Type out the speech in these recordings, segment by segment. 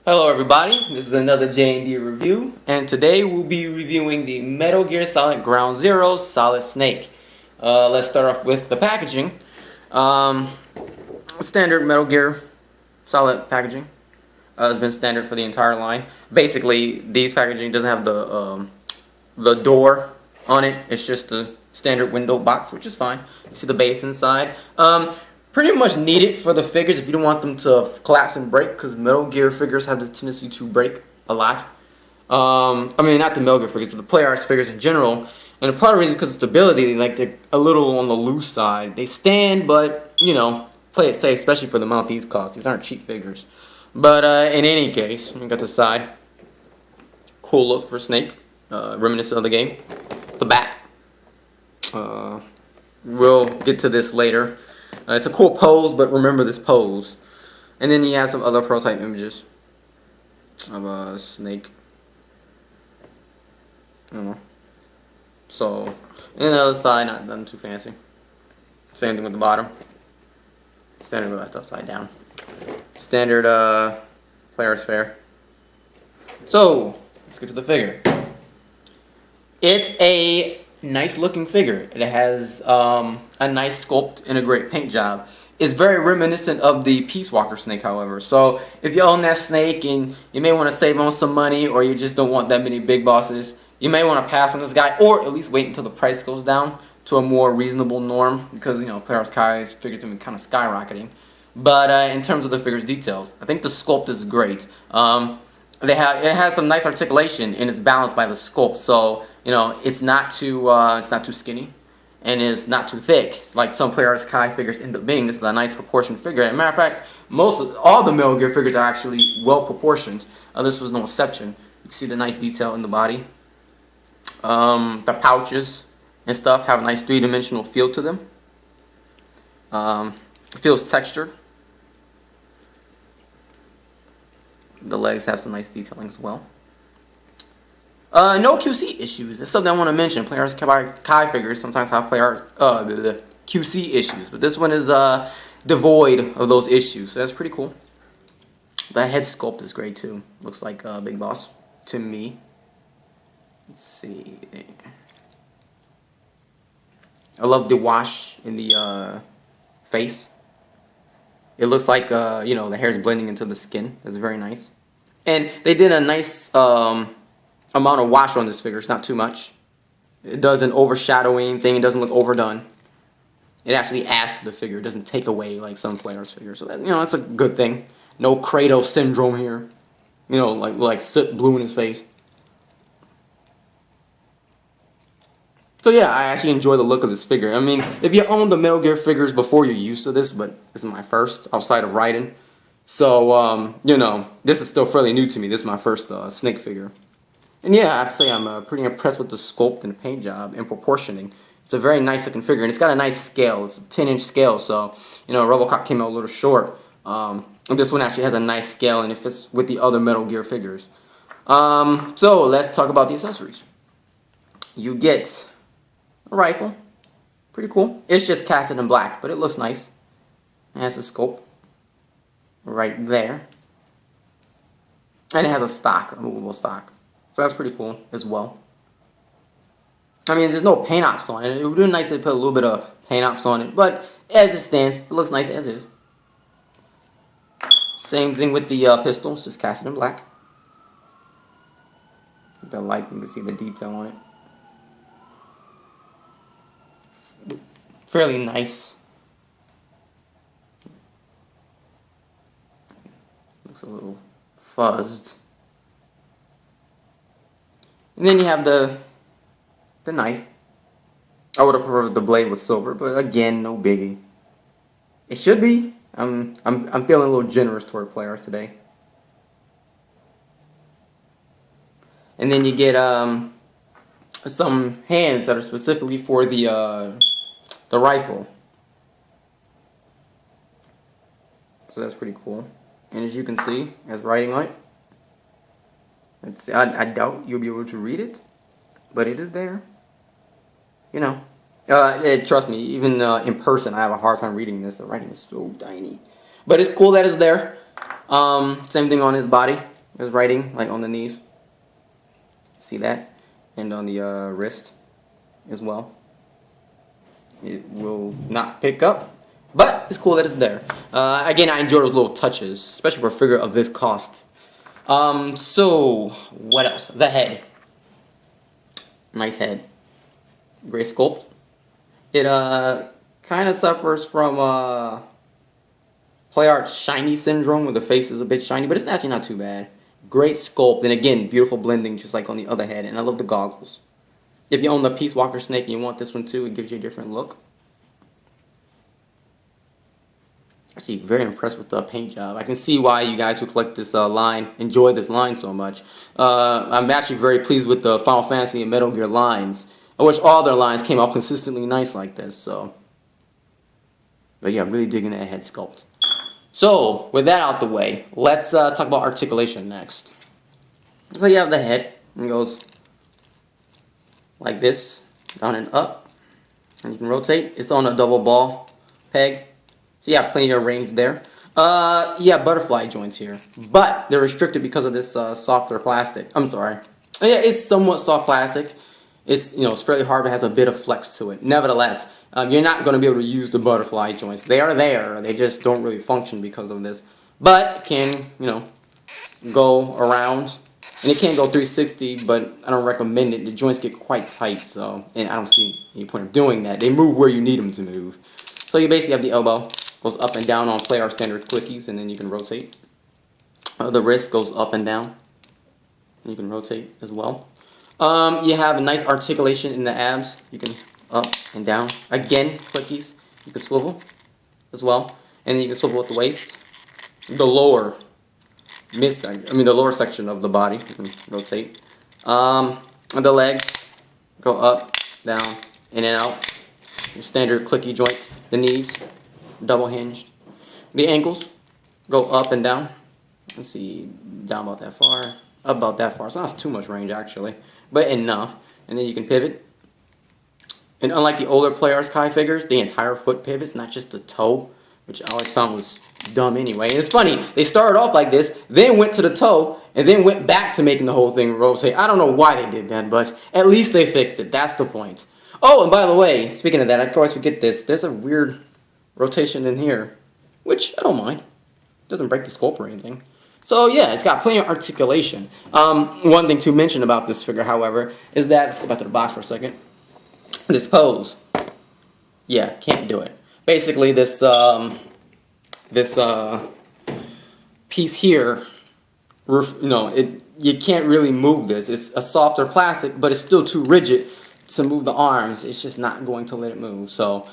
Hello everybody, this is another J&D review, and today we'll be reviewing the Metal Gear Solid Ground Zero Solid Snake. Let's start off with the packaging. Standard Metal Gear Solid packaging has been standard for the entire line. Basically, these packaging doesn't have the door on it, it's just a standard window box, which is fine. You see the base inside. Pretty much needed for the figures if you don't want them to collapse and break, because Metal Gear figures have the tendency to break a lot. I mean, not the Metal Gear figures, but the Play Arts figures in general. And part of the reason is because of stability, like they're a little on the loose side. They stand, but you know, play it safe, especially for the amount these cost. These aren't cheap figures. But in any case, we got the side. Cool look for Snake, reminiscent of the game. The back. We'll get to this later. It's a cool pose, but remember this pose. And then you have some other prototype images of a Snake. I don't know. So, and then the other side, not nothing too fancy. Same thing with the bottom. Standard with that upside down. Standard Play Arts fare. So, let's get to the figure. It's a nice looking figure. It has a nice sculpt and a great paint job. It's very reminiscent of the Peace Walker Snake, however. So if you own that Snake and you may want to save on some money, or you just don't want that many big bosses, you may want to pass on this guy, or at least wait until the price goes down to a more reasonable norm, because you know Play Arts Kai's figures have been kind of skyrocketing. But in terms of the figure's details, I think the sculpt is great. It has some nice articulation and it's balanced by the sculpt, so you know it's not too skinny and it's not too thick. It's like some Play Arts Kai figures end up being. This is a nice proportioned figure. As a matter of fact, all the Metal Gear figures are actually well proportioned. This was no exception. You can see the nice detail in the body. The pouches and stuff have a nice three-dimensional feel to them. It feels textured. The legs have some nice detailing as well. No QC issues. That's something I want to mention. Play Arts Kai figures sometimes have the QC issues, but this one is devoid of those issues, so that's pretty cool. The head sculpt is great too. Looks like Big Boss to me. Let's see. I love the wash in the face. It looks like, you know, the hair is blending into the skin. That's very nice. And they did a nice amount of wash on this figure. It's not too much. It does an overshadowing thing. It doesn't look overdone. It actually adds to the figure. It doesn't take away like some Play Arts figures. So that, you know, that's a good thing. No Kratos syndrome here. You know, like soot blue in his face. So yeah, I actually enjoy the look of this figure. I mean, if you own the Metal Gear figures before, you're used to this, but this is my first outside of Raiden. So, you know, this is still fairly new to me. This is my first Snake figure. And yeah, I'd say I'm pretty impressed with the sculpt and the paint job and proportioning. It's a very nice looking figure, and it's got a nice scale. It's a 10-inch scale, so, you know, RoboCop came out a little short. This one actually has a nice scale, and it fits with the other Metal Gear figures. So, let's talk about the accessories. You get a rifle. Pretty cool. It's just casted in black, but it looks nice. It has a scope right there. And it has a stock, a movable stock. So that's pretty cool as well. I mean, there's no paint ops on it. It would be nice to put a little bit of paint ops on it, but as it stands, it looks nice as is. Same thing with the pistol. It's just casted in black. With the lights, you can see the detail on it. Fairly nice. Looks a little fuzzed. And then you have the knife. I would have preferred the blade was silver, but again, no biggie. It should be. I'm feeling a little generous toward Play Arts today. And then you get some hands that are specifically for the rifle. So that's pretty cool. And as you can see, it has writing on it. I doubt you'll be able to read it, but it is there. You know, trust me, even in person, I have a hard time reading this. The writing is so tiny, but it's cool that it's there. Same thing on his body. There's writing like on the knees. See that? And on the wrist as well. It will not pick up, but it's cool that it's there. Again, I enjoy those little touches, especially for a figure of this cost. So what else? The head. Nice head. Great sculpt. It kind of suffers from Play Art shiny syndrome, where the face is a bit shiny, but it's actually not too bad. Great sculpt, and again, beautiful blending, just like on the other head. And I love the goggles. If you own the Peace Walker snake and you want this one too, it gives you a different look. Actually, very impressed with the paint job. I can see why you guys who collect this line enjoy this line so much. I'm actually very pleased with the Final Fantasy and Metal Gear lines. I wish all their lines came out consistently nice like this. So, but yeah, I'm really digging that head sculpt. So, with that out the way, let's talk about articulation next. So you have the head, and it goes like this, down and up, and you can rotate. It's on a double ball peg, so you have plenty of range there. You have butterfly joints here, but they're restricted because of this softer plastic. I'm sorry. Yeah, it's somewhat soft plastic. It's, you know, it's fairly hard, but it has a bit of flex to it. Nevertheless, you're not going to be able to use the butterfly joints. They are there. They just don't really function because of this. But it can, you know, go around. And it can go 360, but I don't recommend it. The joints get quite tight, so, and I don't see any point of doing that. They move where you need them to move. So you basically have the elbow, goes up and down on Play Art standard clickies, and then you can rotate. The wrist goes up and down. And you can rotate as well. You have a nice articulation in the abs. You can up and down. Again, clickies. You can swivel as well. And then you can swivel with the waist. The lower the lower section of the body, you can rotate. And the legs go up, down, in and out. Your standard clicky joints. The knees, double hinged. The ankles go up and down. Let's see, down about that far, up about that far. So not too much range actually, but enough. And then you can pivot. And unlike the older Play Arts Kai figures, the entire foot pivots, not just the toe, which I always found was dumb anyway. And it's funny, they started off like this, then went to the toe, and then went back to making the whole thing rotate. I don't know why they did that, but at least they fixed it. That's the point. Oh, and by the way, speaking of that, I always forget this. There's a weird rotation in here, which I don't mind. It doesn't break the sculpt or anything. So yeah, it's got plenty of articulation. One thing to mention about this figure, however, is that, let's go back to the box for a second. This pose. Yeah, can't do it. Basically, this piece here, you can't really move this. It's a softer plastic, but it's still too rigid to move the arms. It's just not going to let it move. So,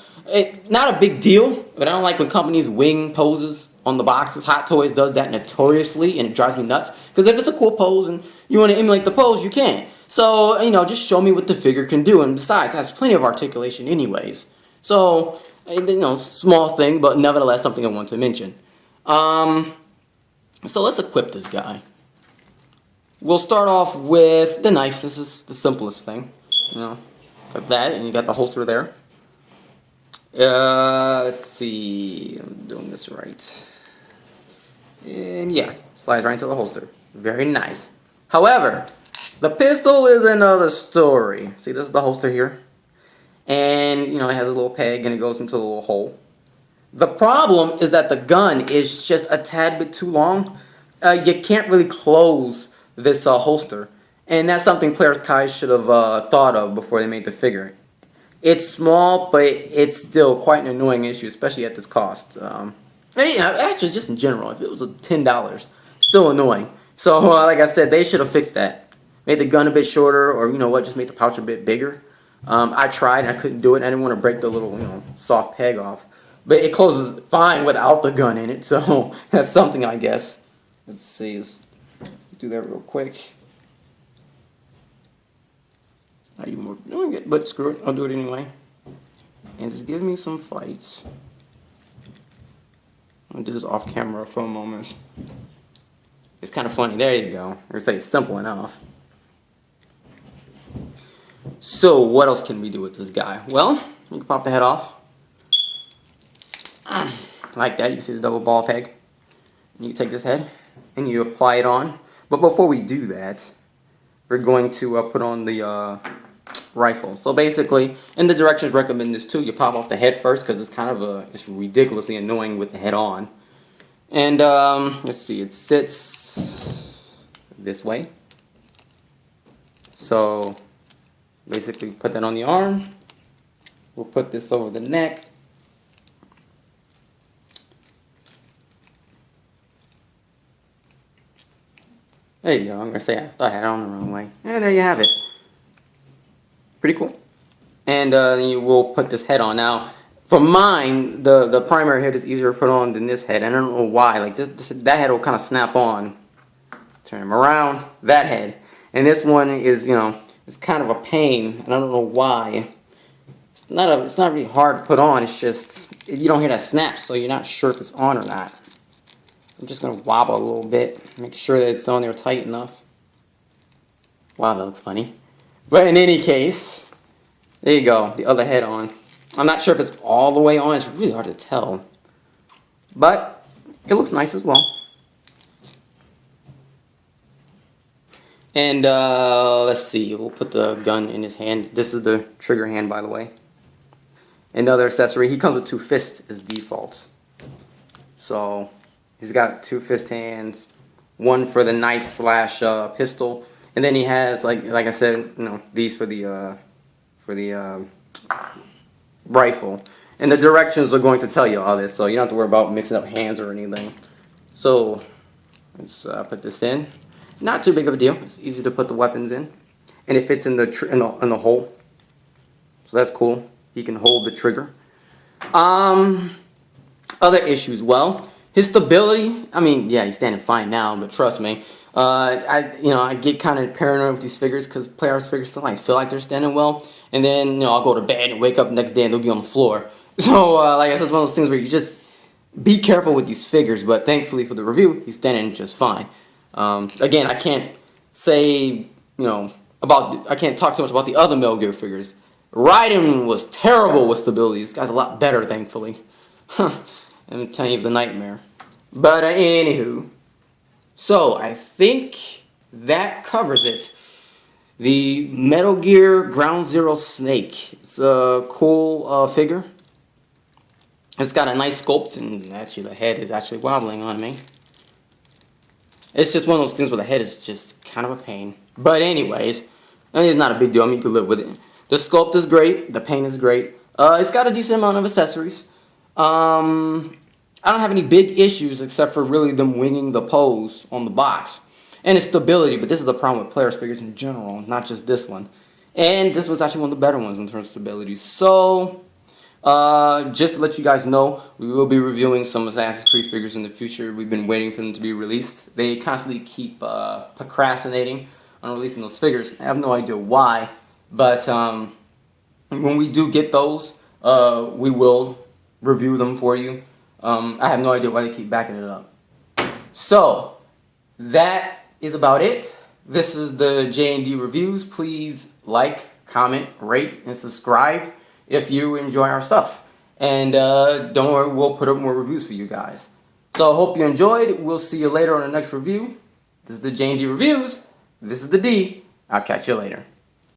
not a big deal, but I don't like when companies wing poses on the boxes. Hot Toys does that notoriously, and it drives me nuts. Because if it's a cool pose and you want to emulate the pose, you can. So, just show me what the figure can do. And besides, it has plenty of articulation anyways. So, small thing, but nevertheless something I want to mention. So let's equip this guy. We'll start off with the knife. This is the simplest thing. Got that, and you got the holster there. Let's see. I'm doing this right. And yeah, slides right into the holster. Very nice. However, the pistol is another story. See, this is the holster here. And, it has a little peg and it goes into a little hole. The problem is that the gun is just a tad bit too long. You can't really close this holster. And that's something Play Arts Kai should have thought of before they made the figure. It's small, but it's still quite an annoying issue, especially at this cost. Actually, just in general, if it was $10, still annoying. So, like I said, they should have fixed that. Made the gun a bit shorter, or just make the pouch a bit bigger. I tried and I couldn't do it. I didn't want to break the little, soft peg off. But it closes fine without the gun in it, so that's something, I guess. Let's see, let's do that real quick. Not even worth doing it, but screw it, I'll do it anyway. And just give me some fights. I'll do this off camera for a moment. It's kind of funny, there you go. Or say it's simple enough. So, what else can we do with this guy? Well, you can pop the head off. Like that, you see the double ball peg. You take this head, and you apply it on. But before we do that, we're going to put on the rifle. So basically, in the directions recommend this too, you pop off the head first because it's kind of it's ridiculously annoying with the head on. And let's see, it sits this way. So basically put that on the arm. We'll put this over the neck. There you go. I'm going to say I thought I had it on the wrong way. And there you have it. Pretty cool. And you will put this head on. Now, for mine, the primary head is easier to put on than this head. I don't know why. Like that head will kind of snap on. Turn him around. That head. And this one is, you know, it's kind of a pain. And I don't know why. It's not really hard to put on. It's just, you don't hear that snap, so you're not sure if it's on or not. So I'm just going to wobble a little bit. Make sure that it's on there tight enough. Wow, that looks funny. But in any case, there you go, the other head on. I'm not sure if it's all the way on. It's really hard to tell. But it looks nice as well. And let's see, we'll put the gun in his hand. This is the trigger hand, by the way. Another accessory, he comes with 2 fists as default. So he's got 2 fist hands, one for the knife / pistol, and then he has like I said, you know, these for the rifle. And the directions are going to tell you all this, so you don't have to worry about mixing up hands or anything. So let's put this in. Not too big of a deal. It's easy to put the weapons in, and it fits in the hole. So that's cool. He can hold the trigger. Other issues. Well, his stability. I mean, yeah, he's standing fine now, but trust me, I get kind of paranoid with these figures because players' figures sometimes feel like they're standing well, and then I'll go to bed and wake up the next day and they'll be on the floor. So like I said, it's one of those things where you just be careful with these figures. But thankfully for the review, he's standing just fine. Again, I can't say I can't talk too much about the other Metal Gear figures. Raiden was terrible with stability. This guy's a lot better, thankfully. I'm telling you, it was a nightmare. But anywho, so I think that covers it. The Metal Gear Ground Zero Snake. It's a cool figure. It's got a nice sculpt, and actually the head is actually wobbling on me. It's just one of those things where the head is just kind of a pain. But anyways, it's not a big deal. I mean, you can live with it. The sculpt is great. The paint is great. It's got a decent amount of accessories. I don't have any big issues except for really them winging the pose on the box. And its stability, but this is a problem with players' figures in general, not just this one. And this was actually one of the better ones in terms of stability. So, just to let you guys know, we will be reviewing some Assassin's Creed figures in the future. We've been waiting for them to be released. They constantly keep procrastinating on releasing those figures. I have no idea why, but when we do get those, we will review them for you. I have no idea why they keep backing it up. So, that is about it. This is the J&D Reviews. Please like, comment, rate, and subscribe if you enjoy our stuff. And don't worry, we'll put up more reviews for you guys. So I hope you enjoyed. We'll see you later on the next review. This is the J&D Reviews. This is the D. I'll catch you later.